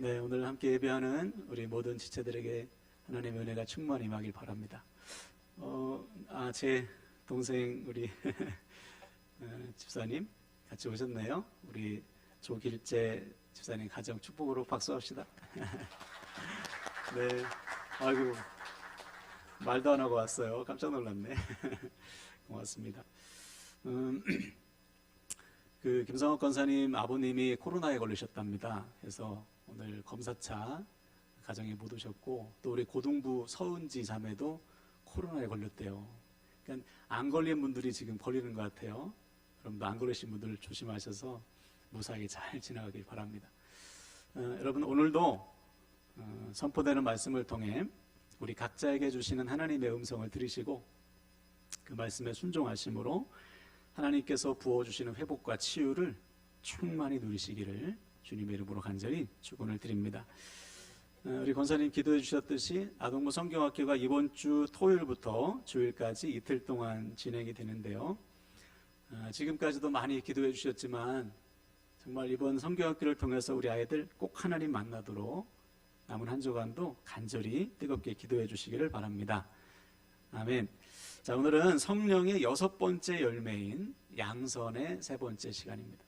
네, 오늘 함께 예배하는 우리 모든 지체들에게 하나님의 은혜가 충만히 임하길 바랍니다. 제 동생 우리 집사님 같이 오셨네요. 우리 조길재 집사님 가정 축복으로 박수합시다. 네, 아이고 말도 안 하고 왔어요. 깜짝 놀랐네. 고맙습니다. 그 김성욱 권사님 아버님이 코로나에 걸리셨답니다. 그래서 오늘 검사차 가정에 못 오셨고, 또 우리 고등부 서은지 자매도 코로나에 걸렸대요. 그러니까 안 걸린 분들이 지금 걸리는 것 같아요. 여러분도 안 걸리신 분들 조심하셔서 무사히 잘 지나가길 바랍니다. 여러분 오늘도 선포되는 말씀을 통해 우리 각자에게 주시는 하나님의 음성을 들으시고 그 말씀에 순종하심으로 하나님께서 부어주시는 회복과 치유를 충만히 누리시기를 주님의 이름으로 간절히 축원을 드립니다. 우리 권사님 기도해 주셨듯이 아동부 성경학교가 이번 주 토요일부터 주일까지 이틀 동안 진행이 되는데요. 지금까지도 많이 기도해 주셨지만 정말 이번 성경학교를 통해서 우리 아이들 꼭 하나님 만나도록 남은 한 주간도 간절히 뜨겁게 기도해 주시기를 바랍니다. 아멘. 자, 오늘은 성령의 6번째 열매인 양선의 3번째 시간입니다.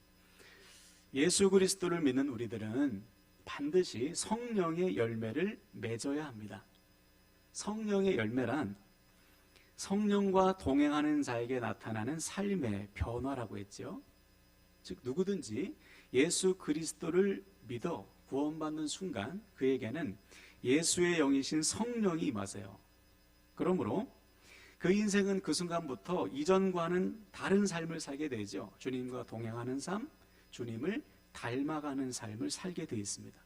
예수 그리스도를 믿는 우리들은 반드시 성령의 열매를 맺어야 합니다. 성령의 열매란 성령과 동행하는 자에게 나타나는 삶의 변화라고 했죠. 즉 누구든지 예수 그리스도를 믿어 구원받는 순간 그에게는 예수의 영이신 성령이 임하세요. 그러므로 그 인생은 그 순간부터 이전과는 다른 삶을 살게 되죠. 주님과 동행하는 삶, 주님을 닮아가는 삶을 살게 되어 있습니다.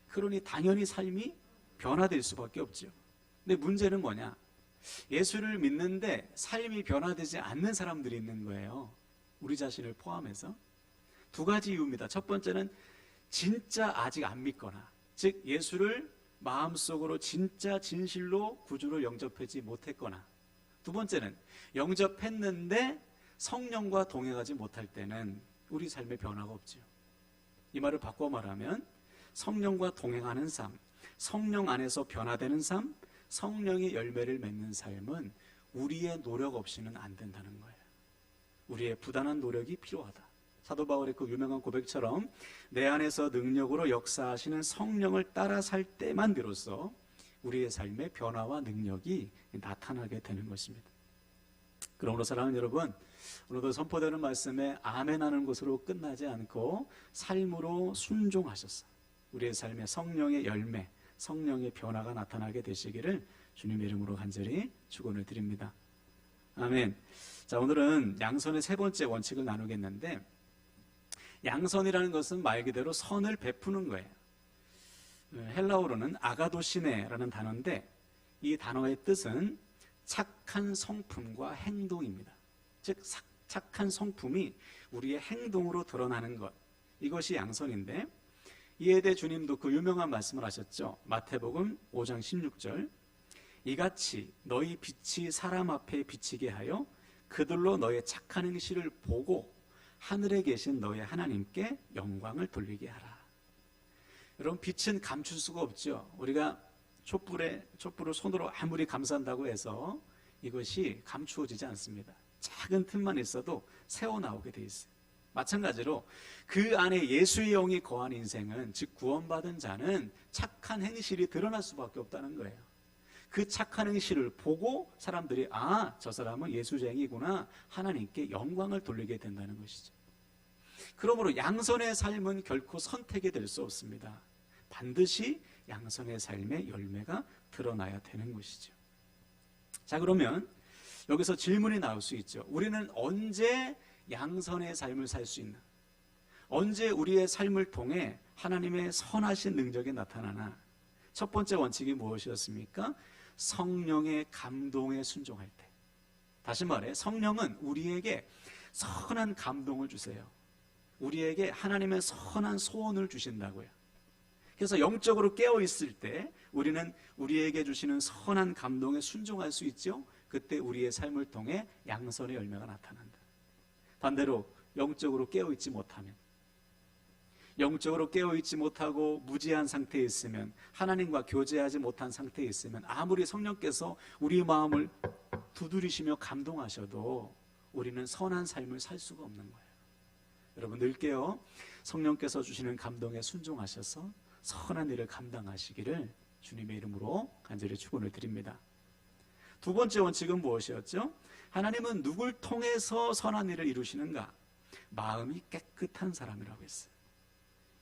그러니 당연히 삶이 변화될 수밖에 없죠. 근데 문제는 뭐냐? 예수를 믿는데 삶이 변화되지 않는 사람들이 있는 거예요. 우리 자신을 포함해서. 2가지 이유입니다. 첫 번째는 진짜 아직 안 믿거나, 즉 예수를 마음속으로 진짜 진실로 구주로 영접하지 못했거나, 2번째는 영접했는데 성령과 동행하지 못할 때는 우리 삶에 변화가 없죠. 이 말을 바꿔 말하면 성령과 동행하는 삶, 성령 안에서 변화되는 삶, 성령의 열매를 맺는 삶은 우리의 노력 없이는 안 된다는 거예요. 우리의 부단한 노력이 필요하다. 사도 바울의 그 유명한 고백처럼 내 안에서 능력으로 역사하시는 성령을 따라 살 때만 비로소 우리의 삶의 변화와 능력이 나타나게 되는 것입니다. 그러므로 사랑하는 여러분, 오늘도 선포되는 말씀에 아멘하는 것으로 끝나지 않고 삶으로 순종하셔서 우리의 삶에 성령의 열매, 성령의 변화가 나타나게 되시기를 주님의 이름으로 간절히 축원을 드립니다. 아멘. 자, 오늘은 양선의 3번째 원칙을 나누겠는데, 양선이라는 것은 말 그대로 선을 베푸는 거예요. 헬라어로는 아가도시네라는 단어인데 이 단어의 뜻은 착한 성품과 행동입니다. 즉 착한 성품이 우리의 행동으로 드러나는 것, 이것이 양선인데, 이에 대해 주님도 그 유명한 말씀을 하셨죠. 마태복음 5장 16절, 이같이 너희 빛이 사람 앞에 비치게 하여 그들로 너의 착한 행실을 보고 하늘에 계신 너의 하나님께 영광을 돌리게 하라. 여러분, 빛은 감출 수가 없죠. 우리가 촛불을 손으로 아무리 감싼다고 해서 이것이 감추어지지 않습니다. 작은 틈만 있어도 새어나오게 돼 있어요. 마찬가지로 그 안에 예수의 영이 거한 인생은, 즉 구원받은 자는 착한 행실이 드러날 수밖에 없다는 거예요. 그 착한 행실을 보고 사람들이 저 사람은 예수쟁이구나, 하나님께 영광을 돌리게 된다는 것이죠. 그러므로 양선의 삶은 결코 선택이 될 수 없습니다. 반드시 양선의 삶의 열매가 드러나야 되는 것이죠. 자, 그러면 여기서 질문이 나올 수 있죠. 우리는 언제 양선의 삶을 살 수 있나? 언제 우리의 삶을 통해 하나님의 선하신 능력이 나타나나? 첫 번째 원칙이 무엇이었습니까? 성령의 감동에 순종할 때. 다시 말해, 성령은 우리에게 선한 감동을 주세요. 우리에게 하나님의 선한 소원을 주신다고요. 그래서 영적으로 깨어있을 때 우리는 우리에게 주시는 선한 감동에 순종할 수 있죠. 그때 우리의 삶을 통해 양선의 열매가 나타난다. 반대로 영적으로 깨어있지 못하면, 영적으로 깨어있지 못하고 무지한 상태에 있으면, 하나님과 교제하지 못한 상태에 있으면 아무리 성령께서 우리 마음을 두드리시며 감동하셔도 우리는 선한 삶을 살 수가 없는 거예요. 여러분 늘게요, 성령께서 주시는 감동에 순종하셔서 선한 일을 감당하시기를 주님의 이름으로 간절히 축원을 드립니다. 두 번째 원칙은 무엇이었죠? 하나님은 누굴 통해서 선한 일을 이루시는가? 마음이 깨끗한 사람이라고 했어요.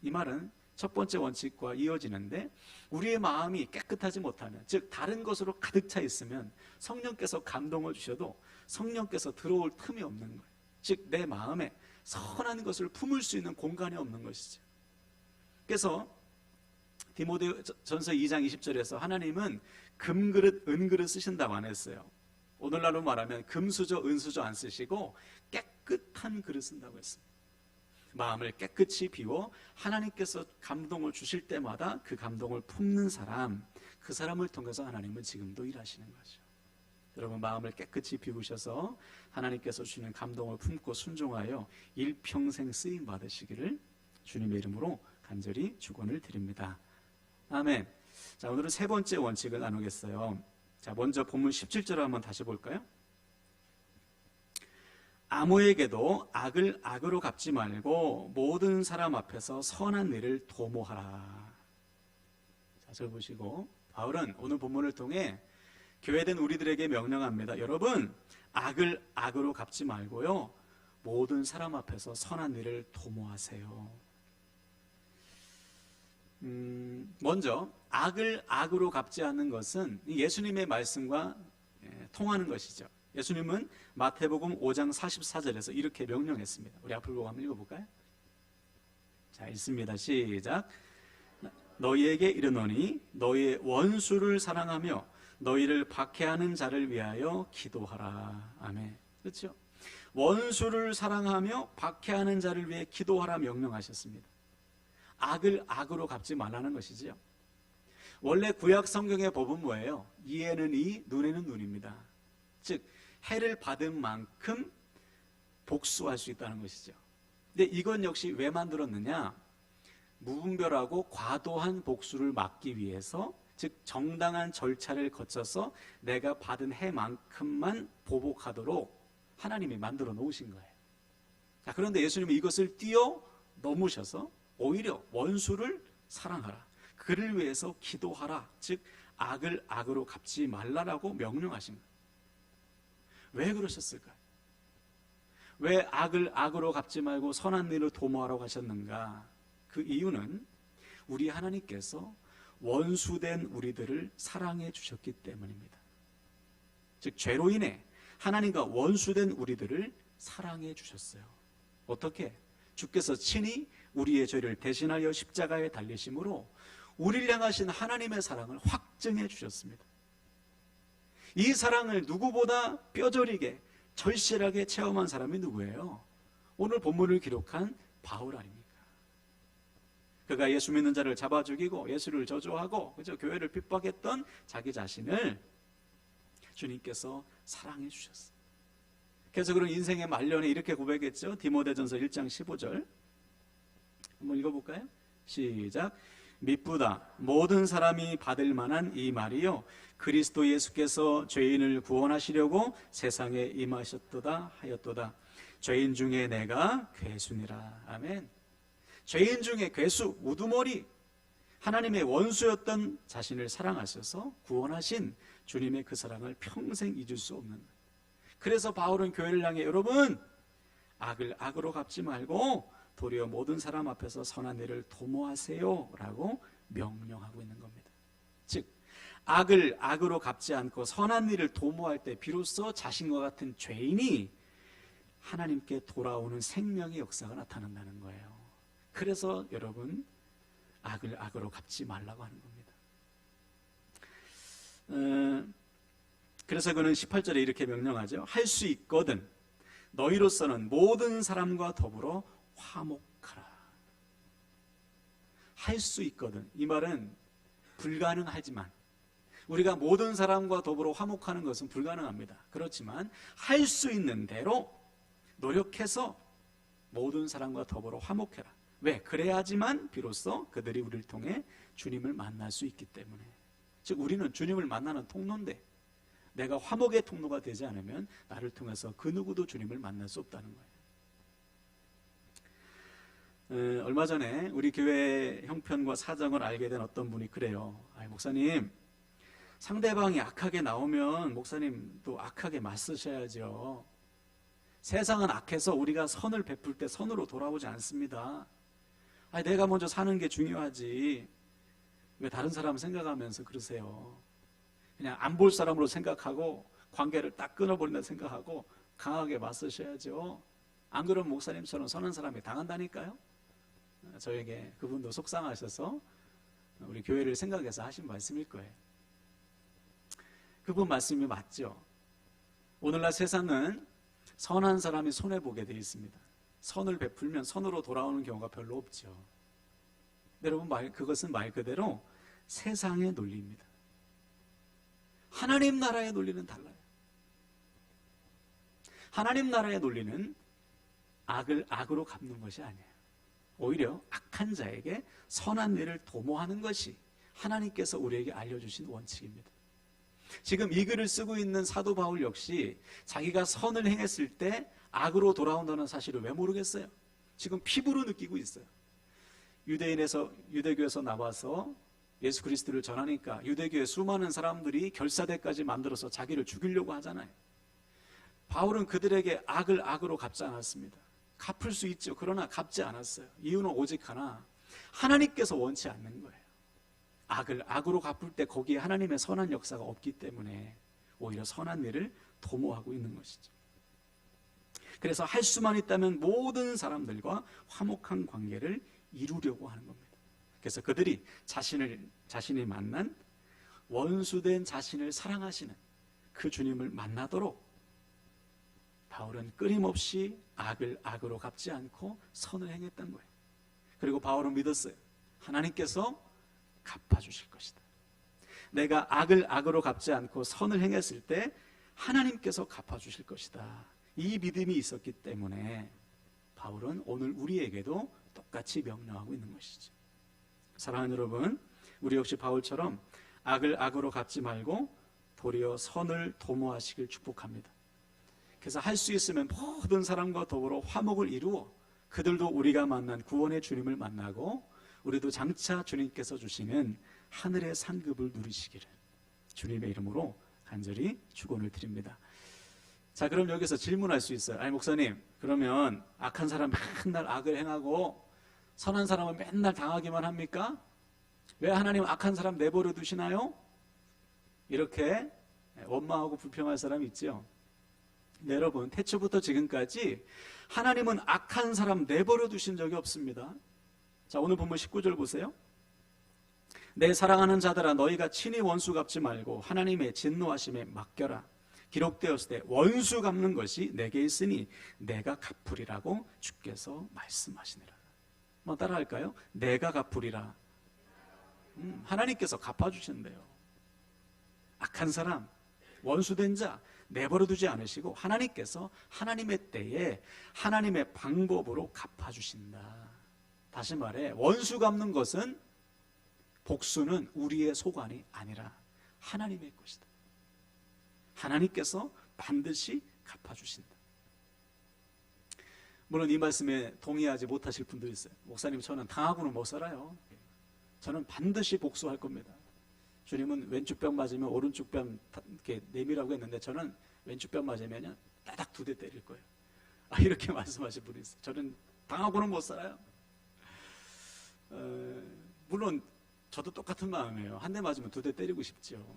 이 말은 첫 번째 원칙과 이어지는데, 우리의 마음이 깨끗하지 못하면, 즉 다른 것으로 가득 차 있으면 성령께서 감동을 주셔도 성령께서 들어올 틈이 없는 거예요. 즉 내 마음에 선한 것을 품을 수 있는 공간이 없는 것이죠. 그래서 디모데전서 2장 20절에서 하나님은 금그릇, 은그릇 쓰신다고 안 했어요. 오늘날로 말하면 금수저, 은수저 안 쓰시고 깨끗한 그릇 쓴다고 했습니다. 마음을 깨끗이 비워 하나님께서 감동을 주실 때마다 그 감동을 품는 사람, 그 사람을 통해서 하나님은 지금도 일하시는 거죠. 여러분 마음을 깨끗이 비우셔서 하나님께서 주시는 감동을 품고 순종하여 일평생 쓰임 받으시기를 주님의 이름으로 간절히 축원을 드립니다. 아멘. 자, 오늘은 세 번째 원칙을 나누겠어요. 자, 먼저 본문 17절을 한번 다시 볼까요? 아무에게도 악을 악으로 갚지 말고 모든 사람 앞에서 선한 일을 도모하라. 자, 절 보시고 바울은 오늘 본문을 통해 교회된 우리들에게 명령합니다. 여러분, 악을 악으로 갚지 말고요, 모든 사람 앞에서 선한 일을 도모하세요. 먼저 악을 악으로 갚지 않는 것은 예수님의 말씀과 통하는 것이죠. 예수님은 마태복음 5장 44절에서 이렇게 명령했습니다. 우리 앞을 보고 한번 읽어볼까요? 자, 읽습니다. 시작. 너희에게 이르노니 너희의 원수를 사랑하며 너희를 박해하는 자를 위하여 기도하라. 아멘. 그렇죠? 원수를 사랑하며 박해하는 자를 위해 기도하라 명령하셨습니다. 악을 악으로 갚지 말라는 것이지요. 원래 구약 성경의 법은 뭐예요? 이에는 이, 눈에는 눈입니다. 즉 해를 받은 만큼 복수할 수 있다는 것이죠. 근데 이건 역시 왜 만들었느냐? 무분별하고 과도한 복수를 막기 위해서, 즉 정당한 절차를 거쳐서 내가 받은 해만큼만 보복하도록 하나님이 만들어 놓으신 거예요. 자, 그런데 예수님은 이것을 뛰어넘으셔서 오히려 원수를 사랑하라, 그를 위해서 기도하라, 즉 악을 악으로 갚지 말라라고 명령하신 거예요. 왜 그러셨을까요? 왜 악을 악으로 갚지 말고 선한 일을 도모하라고 하셨는가? 그 이유는 우리 하나님께서 원수된 우리들을 사랑해 주셨기 때문입니다. 즉 죄로 인해 하나님과 원수된 우리들을 사랑해 주셨어요. 어떻게? 주께서 친히 우리의 죄를 대신하여 십자가에 달리심으로 우리를 향하신 하나님의 사랑을 확증해 주셨습니다. 이 사랑을 누구보다 뼈저리게 절실하게 체험한 사람이 누구예요? 오늘 본문을 기록한 바울 아닙니까? 그가 예수 믿는 자를 잡아 죽이고 예수를 저주하고 그죠? 교회를 핍박했던 자기 자신을 주님께서 사랑해 주셨어요. 그래서 그런 인생의 말년에 이렇게 고백했죠. 디모데전서 1장 15절 한번 읽어볼까요? 시작. 미쁘다 모든 사람이 받을 만한 이 말이요 그리스도 예수께서 죄인을 구원하시려고 세상에 임하셨도다 하였도다. 죄인 중에 내가 괴수니라. 아멘. 죄인 중에 괴수, 우두머리, 하나님의 원수였던 자신을 사랑하셔서 구원하신 주님의 그 사랑을 평생 잊을 수 없는. 그래서 바울은 교회를 향해 여러분 악을 악으로 갚지 말고 도리어 모든 사람 앞에서 선한 일을 도모하세요 라고 명령하고 있는 겁니다. 즉 악을 악으로 갚지 않고 선한 일을 도모할 때 비로소 자신과 같은 죄인이 하나님께 돌아오는 생명의 역사가 나타난다는 거예요. 그래서 여러분 악을 악으로 갚지 말라고 하는 겁니다. 그래서 그는 18절에 이렇게 명령하죠. 할 수 있거든 너희로서는 모든 사람과 더불어 화목하라. 할 수 있거든. 이 말은 불가능하지만 우리가 모든 사람과 더불어 화목하는 것은 불가능합니다. 그렇지만 할 수 있는 대로 노력해서 모든 사람과 더불어 화목해라. 왜? 그래야지만 비로소 그들이 우리를 통해 주님을 만날 수 있기 때문에. 즉 우리는 주님을 만나는 통로인데 내가 화목의 통로가 되지 않으면 나를 통해서 그 누구도 주님을 만날 수 없다는 거예요. 얼마 전에 우리 교회 형편과 사정을 알게 된 어떤 분이 그래요. 목사님, 상대방이 악하게 나오면 목사님도 악하게 맞서셔야죠. 세상은 악해서 우리가 선을 베풀 때 선으로 돌아오지 않습니다. 내가 먼저 사는 게 중요하지. 왜 다른 사람 생각하면서 그러세요? 그냥 안 볼 사람으로 생각하고 관계를 딱 끊어버린다 생각하고 강하게 맞서셔야죠. 안 그러면 목사님처럼 선한 사람이 당한다니까요. 저에게 그분도 속상하셔서 우리 교회를 생각해서 하신 말씀일 거예요. 그분 말씀이 맞죠. 오늘날 세상은 선한 사람이 손해보게 되어 있습니다. 선을 베풀면 선으로 돌아오는 경우가 별로 없죠. 여러분, 그것은 말 그대로 세상의 논리입니다. 하나님 나라의 논리는 달라요. 하나님 나라의 논리는 악을 악으로 갚는 것이 아니에요. 오히려 악한 자에게 선한 일을 도모하는 것이 하나님께서 우리에게 알려주신 원칙입니다. 지금 이 글을 쓰고 있는 사도 바울 역시 자기가 선을 행했을 때 악으로 돌아온다는 사실을 왜 모르겠어요? 지금 피부로 느끼고 있어요. 유대교에서 나와서 예수 그리스도를 전하니까 유대교의 수많은 사람들이 결사대까지 만들어서 자기를 죽이려고 하잖아요. 바울은 그들에게 악을 악으로 갚지 않았습니다. 갚을 수 있죠. 그러나 갚지 않았어요. 이유는 오직 하나, 하나님께서 원치 않는 거예요. 악을 악으로 갚을 때 거기에 하나님의 선한 역사가 없기 때문에 오히려 선한 일을 도모하고 있는 것이죠. 그래서 할 수만 있다면 모든 사람들과 화목한 관계를 이루려고 하는 겁니다. 그래서 그들이 자신이 만난 원수된 자신을 사랑하시는 그 주님을 만나도록 바울은 끊임없이 악을 악으로 갚지 않고 선을 행했던 거예요. 그리고 바울은 믿었어요. 하나님께서 갚아주실 것이다. 내가 악을 악으로 갚지 않고 선을 행했을 때 하나님께서 갚아주실 것이다. 이 믿음이 있었기 때문에 바울은 오늘 우리에게도 똑같이 명령하고 있는 것이죠. 사랑하는 여러분, 우리 역시 바울처럼 악을 악으로 갚지 말고 도리어 선을 도모하시길 축복합니다. 그래서 할 수 있으면 모든 사람과 더불어 화목을 이루어 그들도 우리가 만난 구원의 주님을 만나고 우리도 장차 주님께서 주시는 하늘의 상급을 누리시기를 주님의 이름으로 간절히 축원을 드립니다. 자, 그럼 여기서 질문할 수 있어요. 아니 목사님, 그러면 악한 사람 맨날 악을 행하고 선한 사람은 맨날 당하기만 합니까? 왜 하나님 악한 사람 내버려 두시나요? 이렇게 원망하고 불평할 사람이 있죠. 네, 여러분, 태초부터 지금까지 하나님은 악한 사람 내버려 두신 적이 없습니다. 자, 오늘 본문 19절 보세요. 내 사랑하는 자들아, 너희가 친히 원수 갚지 말고 하나님의 진노하심에 맡겨라. 기록되었을 때 원수 갚는 것이 내게 있으니 내가 갚으리라고 주께서 말씀하시니라. 한번 따라할까요? 내가 갚으리라. 하나님께서 갚아주신대요. 악한 사람, 원수된 자 내버려 두지 않으시고 하나님께서 하나님의 때에 하나님의 방법으로 갚아주신다. 다시 말해, 원수 갚는 것은, 복수는 우리의 소관이 아니라 하나님의 것이다. 하나님께서 반드시 갚아주신다. 물론 이 말씀에 동의하지 못하실 분도 있어요. 목사님, 저는 당하고는 못 살아요. 저는 반드시 복수할 겁니다. 주님은 왼쪽 뺨 맞으면 오른쪽 뺨 이렇게 내밀라고 했는데 저는 왼쪽 뺨 맞으면 따닥 2대 때릴 거예요. 이렇게 말씀하신 분이 있어요. 저는 당하고는 못 살아요. 물론 저도 똑같은 마음이에요. 한 대 맞으면 2대 때리고 싶죠.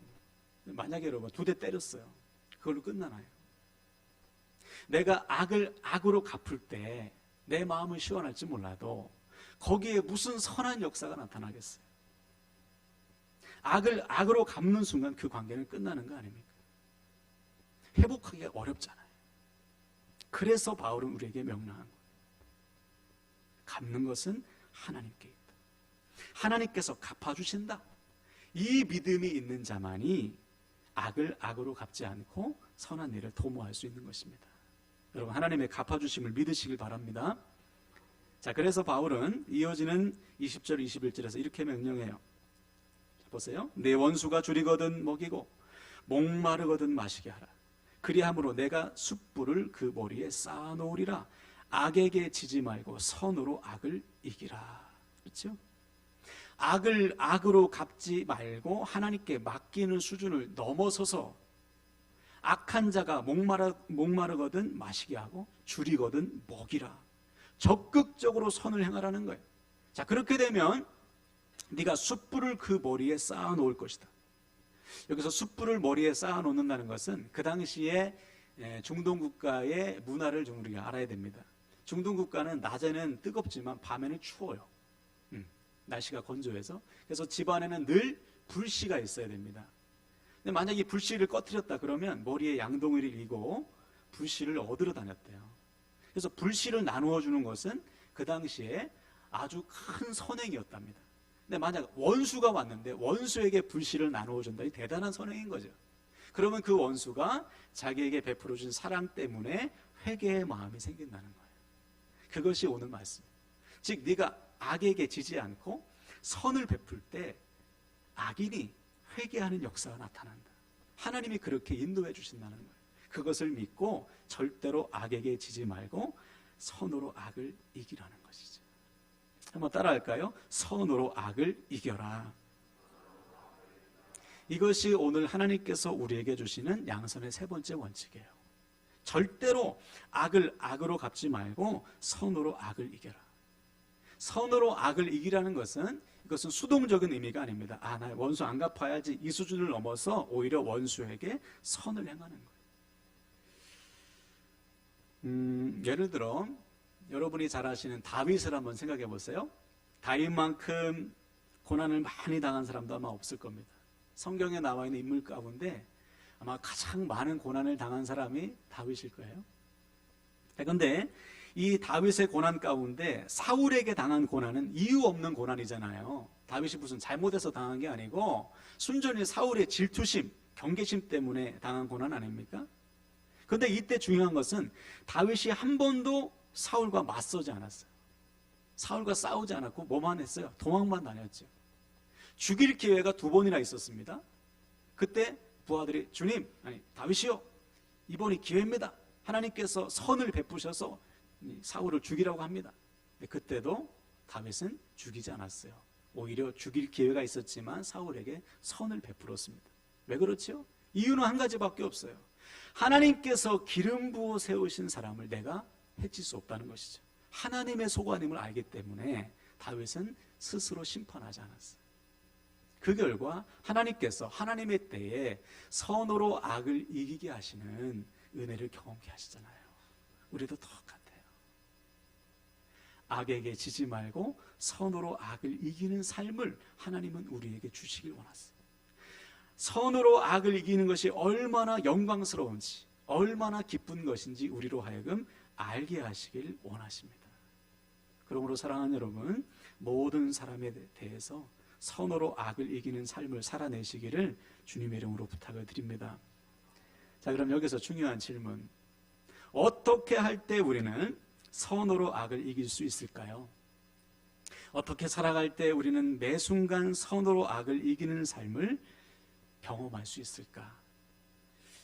만약에 여러분 2대 때렸어요. 그걸로 끝나나요? 내가 악을 악으로 갚을 때 내 마음은 시원할지 몰라도 거기에 무슨 선한 역사가 나타나겠어요? 악을 악으로 갚는 순간 그 관계는 끝나는 거 아닙니까? 회복하기가 어렵잖아요. 그래서 바울은 우리에게 명령한 거예요. 갚는 것은 하나님께 있다. 하나님께서 갚아주신다. 이 믿음이 있는 자만이 악을 악으로 갚지 않고 선한 일을 도모할 수 있는 것입니다. 여러분, 하나님의 갚아주심을 믿으시길 바랍니다. 자, 그래서 바울은 이어지는 20절 21절에서 이렇게 명령해요. 보세요. 내 원수가 줄이거든 먹이고 목마르거든 마시게 하라. 그리함으로 내가 숯불을 그 머리에 쌓아놓으리라. 악에게 지지 말고 선으로 악을 이기라. 그렇죠? 악을 악으로 갚지 말고 하나님께 맡기는 수준을 넘어서서 악한 자가 목마르거든 마시게 하고 줄이거든 먹이라. 적극적으로 선을 행하라는 거예요. 자, 그렇게 되면 네가 숯불을 그 머리에 쌓아 놓을 것이다. 여기서 숯불을 머리에 쌓아 놓는다는 것은 그 당시에 중동 국가의 문화를 좀 우리가 알아야 됩니다. 중동 국가는 낮에는 뜨겁지만 밤에는 추워요. 날씨가 건조해서. 그래서 집안에는 늘 불씨가 있어야 됩니다. 근데 만약에 이 불씨를 꺼뜨렸다 그러면 머리에 양동이를 이고 불씨를 얻으러 다녔대요. 그래서 불씨를 나누어 주는 것은 그 당시에 아주 큰 선행이었답니다. 근데 만약 원수가 왔는데 원수에게 불씨를 나누어 준다. 이 대단한 선행인 거죠. 그러면 그 원수가 자기에게 베풀어 준 사랑 때문에 회개의 마음이 생긴다는 거예요. 그것이 오늘 말씀. 즉 네가 악에게 지지 않고 선을 베풀 때 악인이 회개하는 역사가 나타난다. 하나님이 그렇게 인도해 주신다는 거예요. 그것을 믿고 절대로 악에게 지지 말고 선으로 악을 이기라는 것이죠. 한번 따라할까요? 선으로 악을 이겨라. 이것이 오늘 하나님께서 우리에게 주시는 양선의 세 번째 원칙이에요. 절대로 악을 악으로 갚지 말고 선으로 악을 이겨라. 선으로 악을 이기라는 것은 이것은 수동적인 의미가 아닙니다. 아, 나 원수 안 갚아야지 이 수준을 넘어서 오히려 원수에게 선을 행하는 거예요. 예를 들어 여러분이 잘 아시는 다윗을 한번 생각해 보세요. 다윗만큼 고난을 많이 당한 사람도 아마 없을 겁니다. 성경에 나와 있는 인물 가운데 아마 가장 많은 고난을 당한 사람이 다윗일 거예요. 그런데 이 다윗의 고난 가운데 사울에게 당한 고난은 이유 없는 고난이잖아요. 다윗이 무슨 잘못해서 당한 게 아니고 순전히 사울의 질투심, 경계심 때문에 당한 고난 아닙니까? 그런데 이때 중요한 것은 다윗이 한 번도 사울과 맞서지 않았어요. 사울과 싸우지 않았고 뭐만 했어요? 도망만 다녔죠. 죽일 기회가 2번이나 있었습니다. 그때 부하들이 주님, 아니 다윗이요, 이번이 기회입니다. 하나님께서 선을 베푸셔서 사울을 죽이라고 합니다. 그때도 다윗은 죽이지 않았어요. 오히려 죽일 기회가 있었지만 사울에게 선을 베풀었습니다. 왜 그렇죠? 이유는 한 가지밖에 없어요. 하나님께서 기름 부어 세우신 사람을 내가 해칠 수 없다는 것이죠. 하나님의 소관임을 알기 때문에 다윗은 스스로 심판하지 않았어요. 그 결과 하나님께서 하나님의 때에 선으로 악을 이기게 하시는 은혜를 경험케 하시잖아요. 우리도 똑같아요. 악에게 지지 말고 선으로 악을 이기는 삶을 하나님은 우리에게 주시길 원하세요. 선으로 악을 이기는 것이 얼마나 영광스러운지, 얼마나 기쁜 것인지 우리로 하여금 알게 하시길 원하십니다. 그러므로 사랑하는 여러분, 모든 사람에 대해서 선으로 악을 이기는 삶을 살아내시기를 주님의 이름으로 부탁을 드립니다. 자, 그럼 여기서 중요한 질문. 어떻게 할 때 우리는 선으로 악을 이길 수 있을까요? 어떻게 살아갈 때 우리는 매 순간 선으로 악을 이기는 삶을 경험할 수 있을까?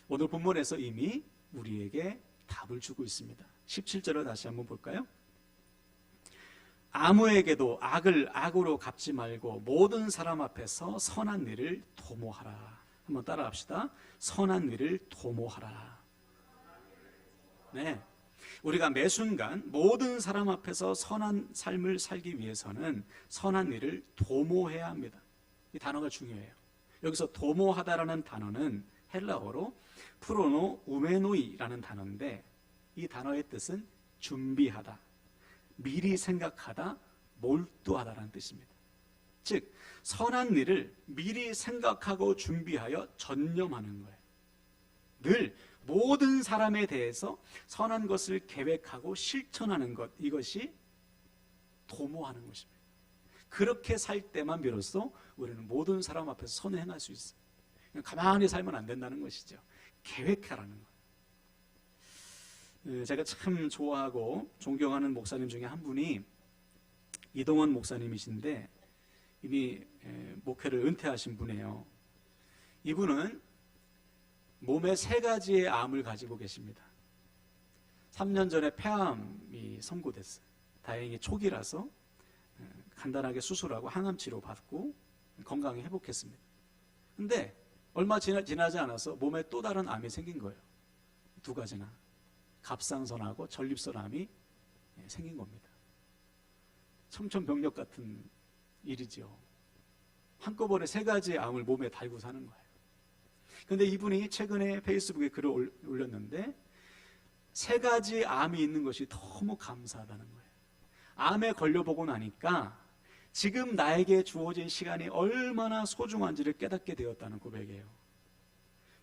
오늘 본문에서 이미 우리에게 답을 주고 있습니다. 17절을 다시 한번 볼까요? 아무에게도 악을 악으로 갚지 말고 모든 사람 앞에서 선한 일을 도모하라. 한번 따라합시다. 선한 일을 도모하라. 네, 우리가 매 순간 모든 사람 앞에서 선한 삶을 살기 위해서는 선한 일을 도모해야 합니다. 이 단어가 중요해요. 여기서 도모하다라는 단어는 헬라어로 프로노 우메노이라는 단어인데 이 단어의 뜻은 준비하다, 미리 생각하다, 몰두하다라는 뜻입니다. 즉 선한 일을 미리 생각하고 준비하여 전념하는 거예요. 늘 모든 사람에 대해서 선한 것을 계획하고 실천하는 것, 이것이 도모하는 것입니다. 그렇게 살 때만 비로소 우리는 모든 사람 앞에서 선을 행할 수 있어요. 그냥 가만히 살면 안 된다는 것이죠. 계획하라는 거예요. 제가 참 좋아하고 존경하는 목사님 중에 한 분이 이동원 목사님이신데 이미 목회를 은퇴하신 분이에요. 이분은 몸에 3가지의 암을 가지고 계십니다. 3년 전에 폐암이 선고됐어요. 다행히 초기라서 간단하게 수술하고 항암치료 받고 건강히 회복했습니다. 근데 얼마 지나지 않아서 몸에 또 다른 암이 생긴 거예요. 2가지나. 갑상선하고 전립선암이 생긴 겁니다. 청천벽력 같은 일이죠. 한꺼번에 3가지의 암을 몸에 달고 사는 거예요. 근데 이분이 최근에 페이스북에 글을 올렸는데 3가지 암이 있는 것이 너무 감사하다는 거예요. 암에 걸려보고 나니까 지금 나에게 주어진 시간이 얼마나 소중한지를 깨닫게 되었다는 고백이에요.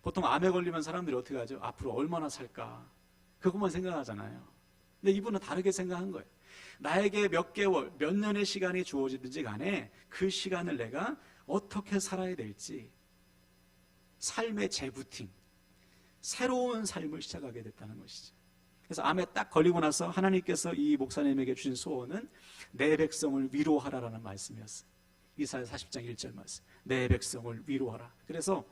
보통 암에 걸리면 사람들이 어떻게 하죠? 앞으로 얼마나 살까? 그것만 생각하잖아요. 근데 이분은 다르게 생각한 거예요. 나에게 몇 개월, 몇 년의 시간이 주어지든지 간에 그 시간을 내가 어떻게 살아야 될지 삶의 재부팅, 새로운 삶을 시작하게 됐다는 것이죠. 그래서 암에 딱 걸리고 나서 하나님께서 이 목사님에게 주신 소원은 내 백성을 위로하라라는 말씀이었어요. 이사야 40장 1절 말씀. 내 백성을 위로하라. 그래서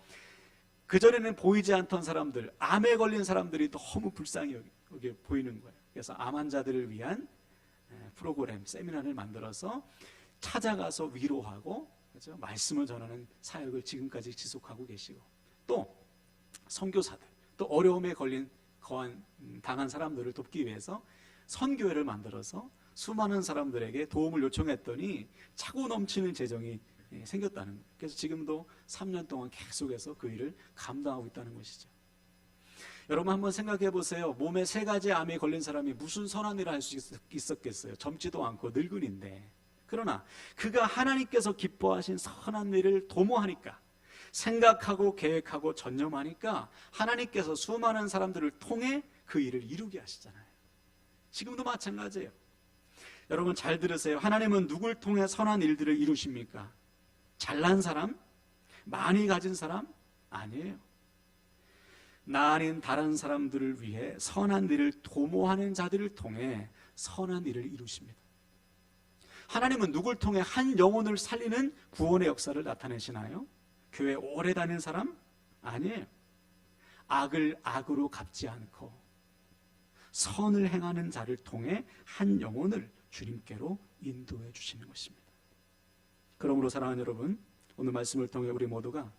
그전에는 보이지 않던 사람들, 암에 걸린 사람들이 너무 불쌍히 여기 보이는 거예요. 그래서 암 환자들을 위한 프로그램, 세미나를 만들어서 찾아가서 위로하고, 그렇죠? 말씀을 전하는 사역을 지금까지 지속하고 계시고, 또 선교사들, 또 어려움에 당한 사람들을 돕기 위해서 선교회를 만들어서 수많은 사람들에게 도움을 요청했더니 차고 넘치는 재정이 생겼다는 거예요. 그래서 지금도 3년 동안 계속해서 그 일을 감당하고 있다는 것이죠. 여러분 한번 생각해 보세요. 몸에 3가지 암에 걸린 사람이 무슨 선한 일을 할 수 있었겠어요? 젊지도 않고 늙은인데. 그러나 그가 하나님께서 기뻐하신 선한 일을 도모하니까, 생각하고 계획하고 전념하니까 하나님께서 수많은 사람들을 통해 그 일을 이루게 하시잖아요. 지금도 마찬가지예요. 여러분 잘 들으세요. 하나님은 누굴 통해 선한 일들을 이루십니까? 잘난 사람? 많이 가진 사람? 아니에요. 나 아닌 다른 사람들을 위해 선한 일을 도모하는 자들을 통해 선한 일을 이루십니다. 하나님은 누굴 통해 한 영혼을 살리는 구원의 역사를 나타내시나요? 교회 오래 다닌 사람? 아니에요. 악을 악으로 갚지 않고 선을 행하는 자를 통해 한 영혼을 주님께로 인도해 주시는 것입니다. 그러므로 사랑하는 여러분, 오늘 말씀을 통해 우리 모두가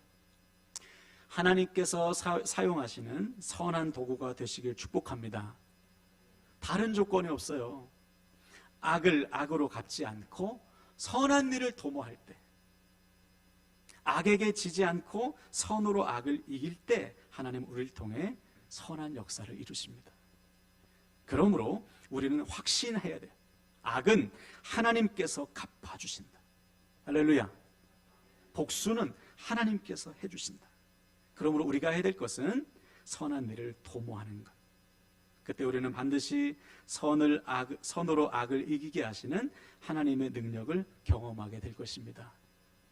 하나님께서 사용하시는 선한 도구가 되시길 축복합니다. 다른 조건이 없어요. 악을 악으로 갚지 않고 선한 일을 도모할 때, 악에게 지지 않고 선으로 악을 이길 때 하나님 우리를 통해 선한 역사를 이루십니다. 그러므로 우리는 확신해야 돼요. 악은 하나님께서 갚아주신다. 할렐루야. 복수는 하나님께서 해주신다. 그러므로 우리가 해야 될 것은 선한 일을 도모하는 것. 그때 우리는 반드시 선으로 악을 이기게 하시는 하나님의 능력을 경험하게 될 것입니다.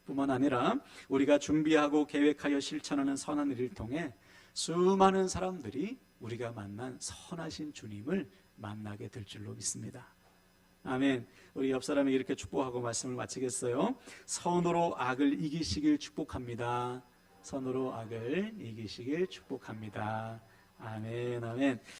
뿐만 아니라 우리가 준비하고 계획하여 실천하는 선한 일을 통해 수많은 사람들이 우리가 만난 선하신 주님을 만나게 될 줄로 믿습니다. 아멘. 우리 옆 사람에게 이렇게 축복하고 말씀을 마치겠어요. 선으로 악을 이기시길 축복합니다. 선으로 악을 이기시길 축복합니다. 아멘, 아멘.